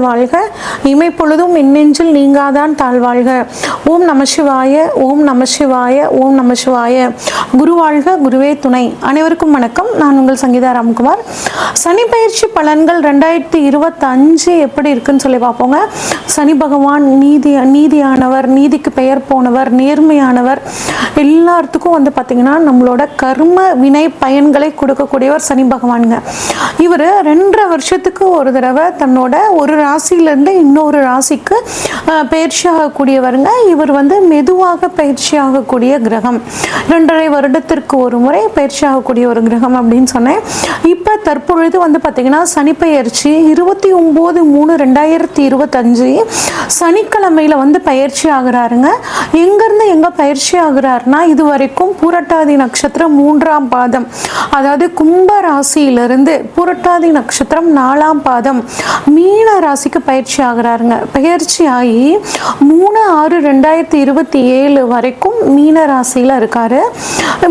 வாழ்க, இமைப்பொழுதும் எண்ணெஞ்சில் நீங்காதான் தாழ்வாழ்க. ஓம் நம சிவாய, ஓம் நம சிவாய, ஓம் நம சிவாய. குரு வாழ்க, குருவே துணை. அனைவருக்கும் வணக்கம். நான் உங்கள் சங்கீதா ராம்குமார். சனி பயிற்சி பலன்கள் 2025 எப்படி இருக்குன்னு சொல்லி பார்ப்போங்க. சனி பகவான் நீதியானவர், நீதிக்கு பெயர் போனவர், நேர்மையானவர். எல்லாத்துக்கும் வந்து பார்த்தீங்கன்னா நம்மளோட கர்ம வினை பயன்களை கொடுக்கக்கூடியவர் சனி பகவானுங்க. இவர் 2.5 வருஷத்துக்கு ஒரு தடவை தன்னோட ஒரு ராசியிலேருந்து இன்னொரு ராசிக்கு பயிற்சி ஆகக்கூடியவருங்க. இவர் வந்து மெதுவாக பயிற்சி ஆகக்கூடிய கிரகம். 2.5 வருடத்திற்கு ஒரு முறை பயிற்சி ஆகக்கூடிய ஒரு கிரகம் அப்படின்னு சொன்னேன். இப்போ தற்பொழுது வந்து பார்த்தீங்கன்னா சனி பயிற்சி 29/3/2025 சனிக்கிழமையில் வந்து பயிற்சி ஆகிறாருங்க. எங்கேருந்து எங்கே பயிற்சி ஆகிறாருன்னா, இது வரைக்கும் பூரட்டாதி நட்சத்திரம் 3ஆம் பாதம், அதாவது கும்ப ராசியிலிருந்து பூரட்டாதி நட்சத்திரம் 4ஆம் பாதம் மீன ராசிக்கு பயிற்சி ஆகிறாருங்க. பயிற்சி ஆகி 3/6/2027 வரைக்கும் மீன ராசியில் இருக்காரு.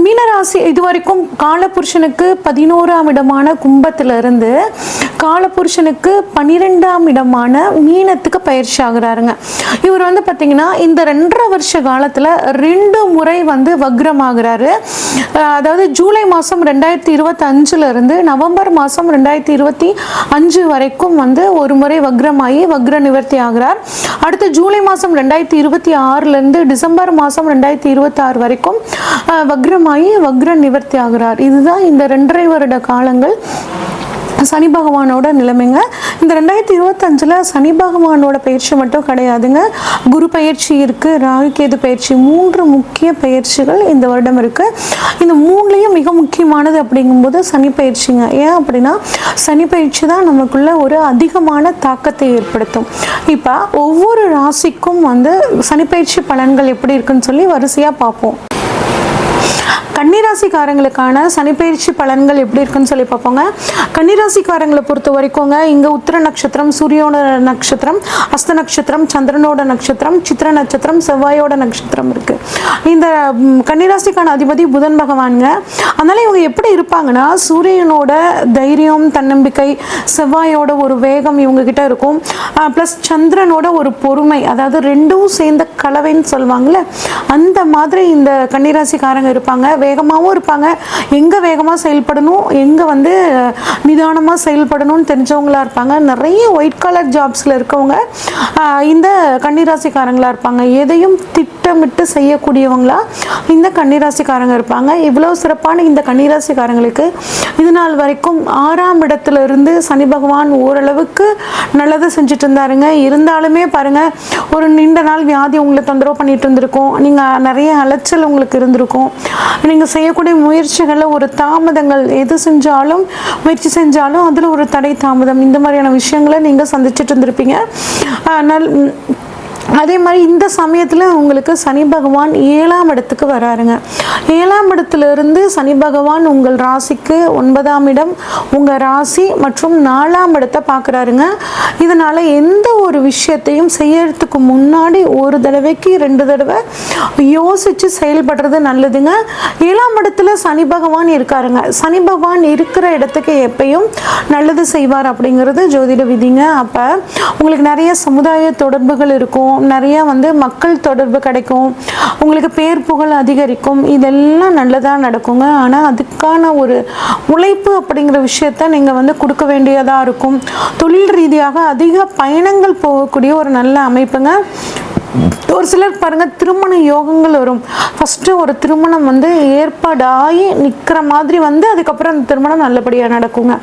மீனராசி இது வரைக்கும் காலபுருஷனுக்கு 11ஆம் இடமான கும்பத்திலிருந்து காலபுருஷனுக்கு 12ஆம் இடமான மீனத்துக்கு பயிற்சி ஆகிறாருங்க. இவர் வந்து பார்த்தீங்கன்னா இந்த 2.5 வருஷ காலத்தில் 2 முறை வந்து வக்ரம் ஆகிறாரு. அதாவது ஜூலை மாதம் 2025 இருந்து நவம்பர் மாதம் 2025 வரைக்கும் வந்து ஒரு முறை வக்ரமாகி வக்ர நிவர்த்தி ஆகிறார். அடுத்து ஜூலை மாதம் 2026 டிசம்பர் மாதம் 2026 வரைக்கும் வக்ரமாகி வக்ர நிவர்த்தி ஆகிறார். இதுதான் இந்த 2.5 வருட காலங்கள் சனி பகவானோட நிலைமைங்க. இந்த 2025 சனி பகவானோட பயிற்சி மட்டும் கிடையாதுங்க. குரு பயிற்சி இருக்கு, ராகு கேது பயிற்சி, 3 முக்கிய பயிற்சிகள் இந்த வருடம் இருக்கு. இந்த 3லையும் மிக முக்கியமானது அப்படிங்கும்போது சனி பயிற்சிங்க. ஏன் அப்படின்னா சனி பயிற்சி தான் நமக்குள்ள ஒரு அதிகமான தாக்கத்தை ஏற்படுத்தும். இப்போ ஒவ்வொரு ராசிக்கும் வந்து சனி பயிற்சி பலன்கள் எப்படி இருக்குன்னு சொல்லி வரிசையா பார்ப்போம். கன்னிராசிக்காரங்களுக்கான சனிப்பயிற்சி பலன்கள் எப்படி இருக்குன்னு சொல்லி பார்ப்போங்க. கன்னிராசிக்காரங்களை பொறுத்த வரைக்கும்ங்க, இங்கே உத்திர நட்சத்திரம், சூரியோட நட்சத்திரம், அஸ்த நட்சத்திரம், சந்திரனோட நட்சத்திரம், சித்திர நட்சத்திரம், செவ்வாயோட நட்சத்திரம் இருக்கு. இந்த கன்னிராசிக்கான அதிபதி புதன் பகவானுங்க. அதனால இவங்க எப்படி இருப்பாங்கன்னா, சூரியனோட தைரியம், தன்னம்பிக்கை, செவ்வாயோட ஒரு வேகம் இவங்க கிட்ட இருக்கும். ப்ளஸ் சந்திரனோட ஒரு பொறுமை, அதாவது 2ம் சேர்ந்த கலவைன்னு சொல்லுவாங்கல்ல, அந்த மாதிரி இந்த கன்னிராசிக்காரங்க இருப்பாங்க. வேகமாகவும் இருப்பாங்க. எங்கே வேகமாக செயல்படணும், எங்கே வந்து நிதானமாக செயல்படணும்னு தெரிஞ்சவங்களா இருப்பாங்க. நிறைய ஒயிட் கலர் ஜாப்ஸில் இருக்கவங்க இந்த கன்னிராசிக்காரங்களாக இருப்பாங்க. எதையும் திட்டமிட்டு செய்யக்கூடியவங்களா இந்த கன்னிராசிக்காரங்க இருப்பாங்க. இவ்வளோ சிறப்பான இந்த கன்னிராசிக்காரங்களுக்கு இது நாள் வரைக்கும் 6ஆம் இடத்துல இருந்து சனி பகவான் ஓரளவுக்கு நல்லது செஞ்சுட்டு இருந்தாருங்க. இருந்தாலுமே பாருங்க, ஒரு நீண்ட நாள் வியாதி உங்களை தொந்தரவு பண்ணிட்டு இருந்திருக்கும். நீங்கள் நிறைய அலைச்சல் உங்களுக்கு இருந்திருக்கும். நீங்கள் செய்யக்கூடிய முயற்சிகளில் ஒரு தாமதங்கள், எது செஞ்சாலும் முயற்சி செஞ்சாலும் அதில் ஒரு தடை தாமதம், இந்த மாதிரியான விஷயங்களை நீங்கள் சந்திச்சுட்டு இருந்திருப்பீங்க. அதே மாதிரி இந்த சமயத்தில் உங்களுக்கு சனி பகவான் 7ஆம் இடத்துக்கு வராருங்க. 7ஆம் இடத்துல இருந்து சனி பகவான் உங்கள் ராசிக்கு 9ஆம் இடம், உங்கள் ராசி மற்றும் 4ஆம் இடத்தை பார்க்குறாருங்க. இதனால் எந்த ஒரு விஷயத்தையும் செய்யறதுக்கு முன்னாடி ஒரு தடவைக்கு 2 தடவை யோசித்து செயல்படுறது நல்லதுங்க. 7ஆம் இடத்துல சனி பகவான் இருக்காருங்க. சனி பகவான் இருக்கிற இடத்துக்கு எப்பயும் நல்லது செய்வார் அப்படிங்கிறது ஜோதிட விதிங்க. அப்போ உங்களுக்கு நிறைய சமுதாய தொடர்புகள் இருக்கும், நிறைய வந்து மக்கள் தொடர்பு கிடைக்கும், உங்களுக்கு பேர் புகழ் அதிகரிக்கும். இதெல்லாம் நல்லதாக நடக்குங்க. ஆனால் அதுக்கான ஒரு உழைப்பு அப்படிங்கிற விஷயத்த நீங்கள் வந்து கொடுக்க வேண்டியதாக இருக்கும். தொழில் ரீதியாக அதிக பயணங்கள் போகக்கூடிய ஒரு நல்ல அமைப்புங்க. ஒரு சிலர் பாருங்கள், திருமண யோகங்கள் வரும். ஃபஸ்ட்டு ஒரு திருமணம் வந்து ஏற்பாடாகி நிற்கிற மாதிரி வந்து அதுக்கப்புறம் அந்த திருமணம் நல்லபடியாக நடக்குங்க.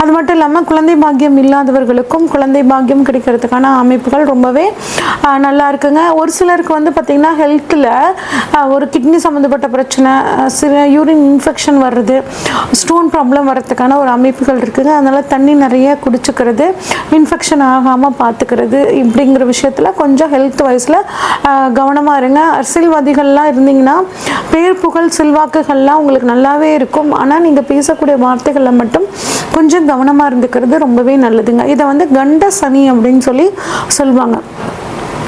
அது மட்டும் இல்லாமல் குழந்தை பாக்கியம் இல்லாதவர்களுக்கும் குழந்தை பாக்கியம் கிடைக்கிறதுக்கான அமைப்புகள் ரொம்பவே நல்லா இருக்குங்க. ஒரு சிலருக்கு வந்து பார்த்திங்கன்னா ஹெல்த்தில் ஒரு கிட்னி சம்மந்தப்பட்ட பிரச்சனை, யூரின் இன்ஃபெக்ஷன் வர்றது, ஸ்டோன் ப்ராப்ளம் வர்றதுக்கான ஒரு அமைப்புகள் இருக்குதுங்க. அதனால் தண்ணி நிறைய குடிச்சுக்கிறது, இன்ஃபெக்ஷன் ஆகாமல் பார்த்துக்கிறது, இப்படிங்கிற விஷயத்தில் கொஞ்சம் ஹெல்த் வைஸில் கவனமாக இருங்க. அரசியல்வாதிகள்லாம் இருந்தீங்கன்னா பேர் புகழ் செல்வாக்குகள்லாம் உங்களுக்கு நல்லாவே இருக்கும். ஆனால் நீங்கள் பேசக்கூடிய வார்த்தைகளில் மட்டும் கொஞ்சம் கவனமாக இருந்துக்கிறது ரொம்பவே நல்லதுங்க. இதை வந்து கண்ட சனி அப்படின்னு சொல்லி சொல்லுவாங்க.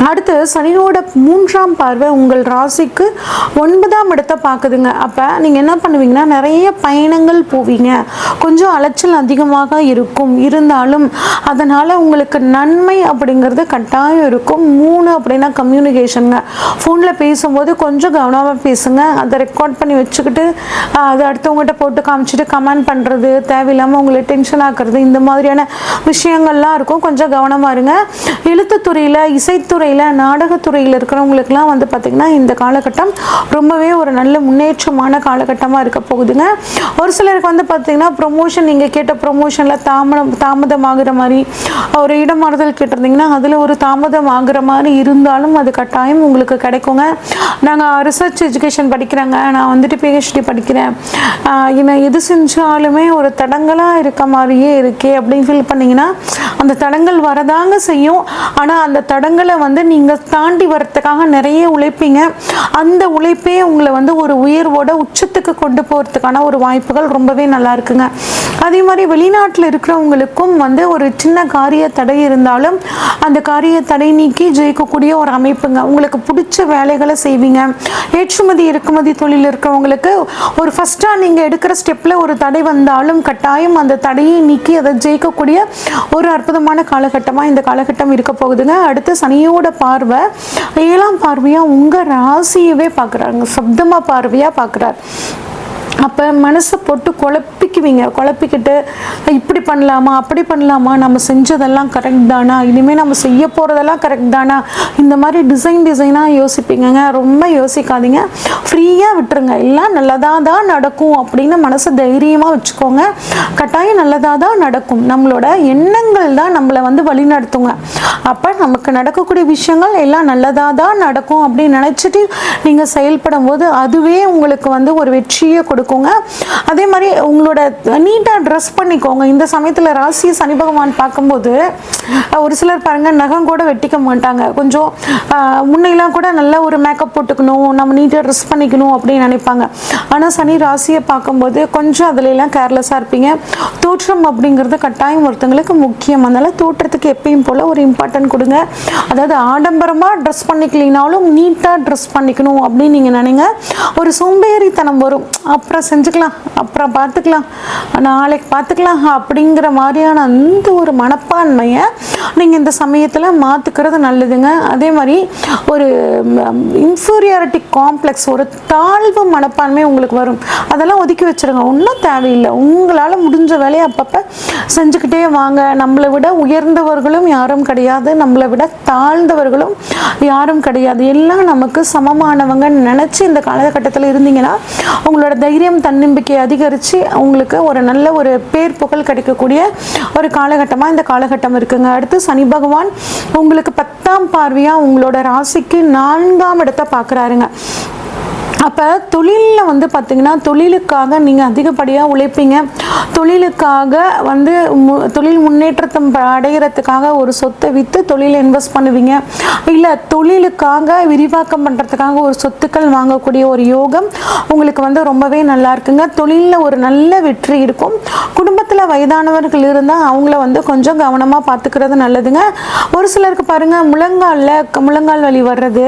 அடுத்து சனியோட 3ஆம் பார்வை உங்கள் ராசிக்கு 9ஆம் இடத்தை பார்க்குதுங்க. அப்போ நீங்கள் என்ன பண்ணுவீங்கன்னா, நிறைய பயணங்கள் போவீங்க, கொஞ்சம் அலைச்சல் அதிகமாக இருக்கும், இருந்தாலும் அதனால் உங்களுக்கு நன்மை அப்படிங்கிறது கட்டாயம் இருக்கும். 3 அப்படின்னா கம்யூனிகேஷனுங்க. ஃபோனில் பேசும்போது கொஞ்சம் கவனமாக பேசுங்க. அதை ரெக்கார்ட் பண்ணி வச்சுக்கிட்டு அதை அடுத்தவங்ககிட்ட போட்டு காமிச்சிட்டு கமெண்ட் பண்ணுறது, தேவையில்லாமல் உங்களை டென்ஷன் ஆக்குறது, இந்த மாதிரியான விஷயங்கள்லாம் இருக்கும். கொஞ்சம் கவனமாக இருங்க. எழுத்துத்துறையில், இசைத்துறையில், நாடகத்துறையில் இருக்கிறவங்களுக்குலாம் வந்து பார்த்திங்கன்னா இந்த காலகட்டம் ரொம்பவே ஒரு நல்ல முன்னேற்றமான காலகட்டமாக இருக்க போகுதுங்க. ஒரு சிலருக்கு வந்து பார்த்திங்கன்னா ப்ரொமோஷன், நீங்கள் கேட்ட ப்ரொமோஷனில் தாமதமாகிற மாதிரி, ஒரு இடமாறுதல் கேட்டிருந்தீங்கன்னா அதில் ஒரு தாமதம் ஆகிற மாதிரி இருந்தாலும் அது கட்டாயம் உங்களுக்கு கிடைக்குங்க. நாங்கள் ரிசர்ச் எஜுகேஷன் படிக்கிறேங்க, நான் வந்துட்டு பிஹெச்டி படிக்கிறேன், என்ன எது செஞ்சாலுமே ஒரு தடங்களாக இருக்க மாதிரியே இருக்கே அப்படின்னு ஃபீல் பண்ணிங்கன்னா அந்த தடங்கள் வரதாங்க செய்யும். ஆனால் அந்த தடங்களை வந்து நீங்கள் தாண்டி வரத்துக்காக நிறைய உழைப்பீங்க. அந்த உழைப்பே உங்களை வந்து ஒரு உயர்வோட உச்சத்துக்கு கொண்டு போகிறதுக்கான ஒரு வாய்ப்புகள் ரொம்பவே நல்லா இருக்குங்க. அதே மாதிரி வெளிநாட்டில் இருக்கிறவங்களுக்கும் வந்து ஒரு சின்ன காரிய தடை இருந்தாலும் அந்த காரிய தடை நீக்கி ஜெயிக்கக்கூடிய ஒரு அமைப்புங்க. உங்களுக்கு பிடிச்ச வேலைகளை செய்வீங்க. ஏற்றுமதி இறக்குமதி தொழில் இருக்கிறவங்களுக்கு ஒரு ஃபஸ்ட்டாக நீங்கள் எடுக்கிற ஸ்டெப்பில் ஒரு தடை வந்தாலும் கட்டாயம் அந்த தடையை நீக்கி அதை ஜெயிக்கக்கூடிய ஒரு அற்புதமான காலகட்டமாக இந்த காலகட்டம் இருக்க போகுதுங்க. அடுத்து சனியோட பார்வை 7ஆம் பார்வையாக உங்கள் ராசியவே பார்க்குறாங்க, சப்தமாக பார்வையாக பார்க்குறார். அப்போ மனசை போட்டு குழப்பிக்கிட்டு இப்படி பண்ணலாமா, அப்படி பண்ணலாமா, நம்ம செஞ்சதெல்லாம் கரெக்ட் தானா, இனிமேல் நம்ம செய்ய போகிறதெல்லாம் கரெக்ட் தானா, இந்த மாதிரி டிசைனாக யோசிப்பீங்க. ரொம்ப யோசிக்காதீங்க, ஃப்ரீயாக விட்டுருங்க. எல்லாம் நல்லதாக தான் நடக்கும் அப்படின்னு மனசை தைரியமாக வச்சுக்கோங்க. கட்டாயம் நல்லதாக தான் நடக்கும். நம்மளோட எண்ணங்கள் தான் நம்மளை வந்து வழி நடத்துங்க. அப்போ நமக்கு நடக்கக்கூடிய விஷயங்கள் எல்லாம் நல்லதாக தான் நடக்கும் அப்படின்னு நினச்சிட்டு நீங்கள் செயல்படும் போது அதுவே உங்களுக்கு வந்து ஒரு வெற்றியை கொடுக்கும். அதே மாதிரி உங்களோட நீட்டாக ட்ரெஸ் பண்ணிக்கோங்க. இந்த சமயத்தில் ராசி சனி பகவான் பார்க்கும்போது ஒரு சிலர் பாருங்கள் நகம் கூட வெட்டிக்க மாட்டாங்க. கொஞ்சம் முன்னையெல்லாம் கூட நல்ல ஒரு மேக்கப் போட்டுக்கணும், நம்ம நீட்டாக ட்ரெஸ் பண்ணிக்கணும் அப்படின்னு நினைப்பாங்க. ஆனால் சனி ராசியை பார்க்கும்போது கொஞ்சம் அதிலெல்லாம் கேர்லெஸ்ஸாக இருப்பீங்க. தோற்றம் அப்படிங்கிறது கட்டாயம் ஒருத்தங்களுக்கு முக்கியம். அதனால் தோற்றத்துக்கு எப்பயும் போல் ஒரு இம்பார்ட்டன்ட் கொடுங்க. அதாவது ஆடம்பரமாக ட்ரெஸ் பண்ணிக்கலினாலும் நீட்டாக ட்ரெஸ் பண்ணிக்கணும் அப்படின்னு நீங்கள் நினைங்க. ஒரு சோம்பேறித்தனம் வரும், அப்புறம் செஞ்சுக்கலாம், அப்புறம் பார்த்துக்கலாம், நாளைக்கு பார்த்துக்கலாம் அப்படிங்கிற மாதிரியான அந்த ஒரு மனப்பான்மையை நீங்கள் இந்த சமயத்தில் மாற்றுக்கிறது நல்லதுங்க. அதே மாதிரி ஒரு இன்ஃபீரியாரிட்டி காம்ப்ளெக்ஸ், ஒரு தாழ்வு மனப்பான்மை உங்களுக்கு வரும். அதெல்லாம் ஒதுக்கி வச்சுருங்க, ஒன்றும் தேவையில்லை. உங்களால் முடிஞ்ச வேலையை அப்பப்போ செஞ்சுக்கிட்டே வாங்க. நம்மளை விட உயர்ந்தவர்களும் யாரும் கிடையாது, நம்மளை விட தாழ்ந்தவர்களும் யாரும் கிடையாது. எல்லாம் நமக்கு சமமானவங்க நினச்சி இந்த காலகட்டத்தில் இருந்தீங்கன்னா உங்களோட தைரியம், தன்னம்பிக்கை அதிகரித்து உங்களுக்கு ஒரு நல்ல ஒரு பேர் புகழ் கிடைக்கக்கூடிய ஒரு காலகட்டமாக இந்த காலகட்டம் இருக்குங்க. அடுத்து சனி பகவான் உங்களுக்கு 10ஆம் பார்வையாக உங்களோட ராசிக்கு 4ஆம் இடத்தை பார்க்குறாருங்க. அப்போ தொழிலில் வந்து பார்த்திங்கன்னா தொழிலுக்காக நீங்கள் அதிகப்படியாக உழைப்பீங்க. தொழிலுக்காக வந்து தொழில் முன்னேற்றத்தை அடைகிறதுக்காக ஒரு சொத்தை விற்று தொழிலை இன்வெஸ்ட் பண்ணுவீங்க. இல்லை தொழிலுக்காக விரிவாக்கம் பண்ணுறதுக்காக ஒரு சொத்துக்கள் வாங்கக்கூடிய ஒரு யோகம் உங்களுக்கு வந்து ரொம்பவே நல்லா இருக்குங்க. தொழிலில் ஒரு நல்ல வெற்றி இருக்கும். குடும்பத்தில் வயதானவர்கள் இருந்தால் அவங்கள வந்து கொஞ்சம் கவனமாக பார்த்துக்கிறது நல்லதுங்க. ஒரு சிலருக்கு பாருங்கள் முழங்கால் வலி வர்றது,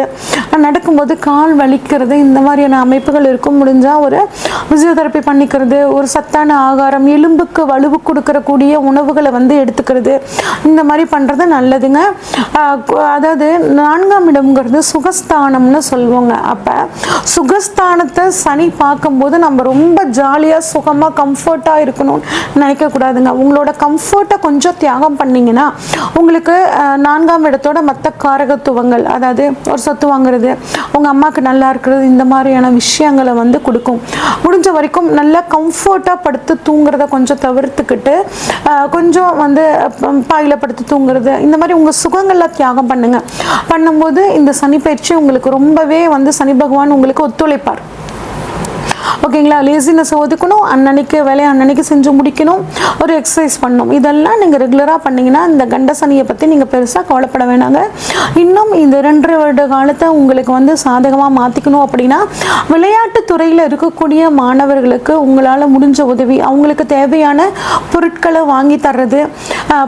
நடக்கும்போது கால் வலிக்கிறது, இந்த மாதிரியான அமைப்புகள் இருக்கும். முடிஞ்சால் ஒரு பிசியோதெரப்பி பண்ணிக்கிறது, ஒரு சத்தான ஆகாரம், எலும்புக்கு வலுவு கொடுக்கறக்கூடிய உணவுகளை வந்து எடுத்துக்கிறது, இந்த மாதிரி பண்ணுறது நல்லதுங்க. அதாவது 4ஆம் இடம்ங்கிறது சுகஸ்தானம்னு சொல்லுவாங்க. அப்போ சுகஸ்தானத்தை சனி பார்க்கும்போது நம்ம ரொம்ப ஜாலியாக சுகமாக கம்ஃபர்ட்டாக இருக்கணும்னு நினைக்கக்கூடாதுங்க. உங்களோட கம்ஃபர்ட்டை கொஞ்சம் தியாகம் பண்ணிங்கன்னா உங்களுக்கு 4ஆம் இடத்தோட மற்ற காரகத்துவங்கள், அதாவது ஒரு சொத்து வாங்குறது, உங்கள் அம்மாவுக்கு நல்லா இருக்கிறது, இந்த மாதிரியான விஷயங்களை வந்து கொடுக்கும். முடிஞ்ச வரைக்கும் நல்லா கம்ஃபர்ட்டாக படுத்து தூங்குறத கொஞ்சம் தவிர்த்துக்கிட்டு கொஞ்சம் வந்து பாயில் படுத்து தூங்குறது, இந்த மாதிரி உங்கள் சுகங்களில் தியாகம் பண்ணும்போது இந்த சனி பயிற்சி உங்களுக்கு ரொம்பவே வந்து சனி பகவான் உங்களுக்கு ஒத்துழைப்பார். ஓகேங்களா? லேசினஸ் ஒதுக்கணும், அன்னன்னைக்கு வேலையை அன்னன்னைக்கு செஞ்சு முடிக்கணும், ஒரு எக்ஸசைஸ் பண்ணணும். இதெல்லாம் நீங்கள் ரெகுலராக பண்ணிங்கன்னா இந்த கண்ட சனியை பற்றி நீங்கள் பெருசாக கவலைப்பட வேணாங்க. இன்னும் இந்த 2 வருட காலத்தை உங்களுக்கு வந்து சாதகமாக மாற்றிக்கணும் அப்படின்னா விளையாட்டு துறையில் இருக்கக்கூடிய மாணவர்களுக்கு உங்களால் முடிஞ்ச உதவி, அவங்களுக்கு தேவையான பொருட்களை வாங்கி தர்றது,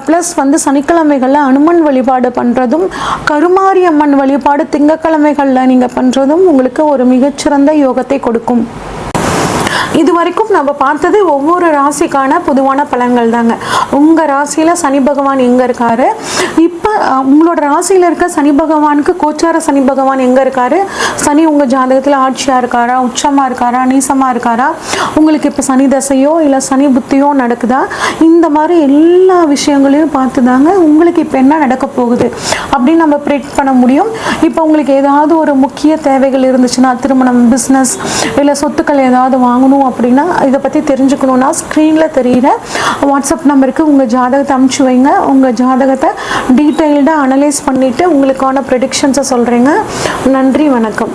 ப்ளஸ் வந்து சனிக்கிழமைகளில் அனுமன் வழிபாடு பண்ணுறதும், கருமாரி அம்மன் வழிபாடு திங்கக்கிழமைகளில் நீங்கள் பண்ணுறதும் உங்களுக்கு ஒரு மிகச்சிறந்த யோகத்தை கொடுக்கும். இது வரைக்கும் நம்ம பார்த்தது ஒவ்வொரு ராசிக்கான பொதுவான பலன்கள் தாங்க. உங்கள் ராசியில் சனி பகவான் எங்கே இருக்காரு, இப்போ உங்களோட ராசியில் இருக்க சனி பகவானுக்கு கோச்சார சனி பகவான் எங்கே இருக்காரு, சனி உங்கள் ஜாதகத்தில் ஆட்சியாக இருக்காரா, உச்சமாக இருக்காரா, நீசமாக இருக்காரா, உங்களுக்கு இப்போ சனி தசையோ இல்லை சனி புத்தியோ நடக்குதா, இந்த மாதிரி எல்லா விஷயங்களையும் பார்த்து தாங்க உங்களுக்கு இப்போ என்ன நடக்க போகுது அப்படின்னு நம்ம ப்ரெடிக்ட் பண்ண முடியும். இப்போ உங்களுக்கு ஏதாவது ஒரு முக்கிய தேவைகள் இருந்துச்சுன்னா, திருமணம், பிஸ்னஸ் இல்லை சொத்துக்கள் ஏதாவது வாங்கணும் அப்படின்னா, இதை பற்றி தெரிஞ்சுக்கணுன்னா ஸ்க்ரீனில் தெரிகிற வாட்ஸ்அப் நம்பருக்கு உங்கள் ஜாதகத்தை அனுப்பிச்சி வைங்க. உங்கள் ஜாதகத்தை டீட்டெயில்டாக அனலைஸ் பண்ணிவிட்டு உங்களுக்கான ப்ரெடிக்ஷன்ஸை சொல்கிறேங்க. நன்றி, வணக்கம்.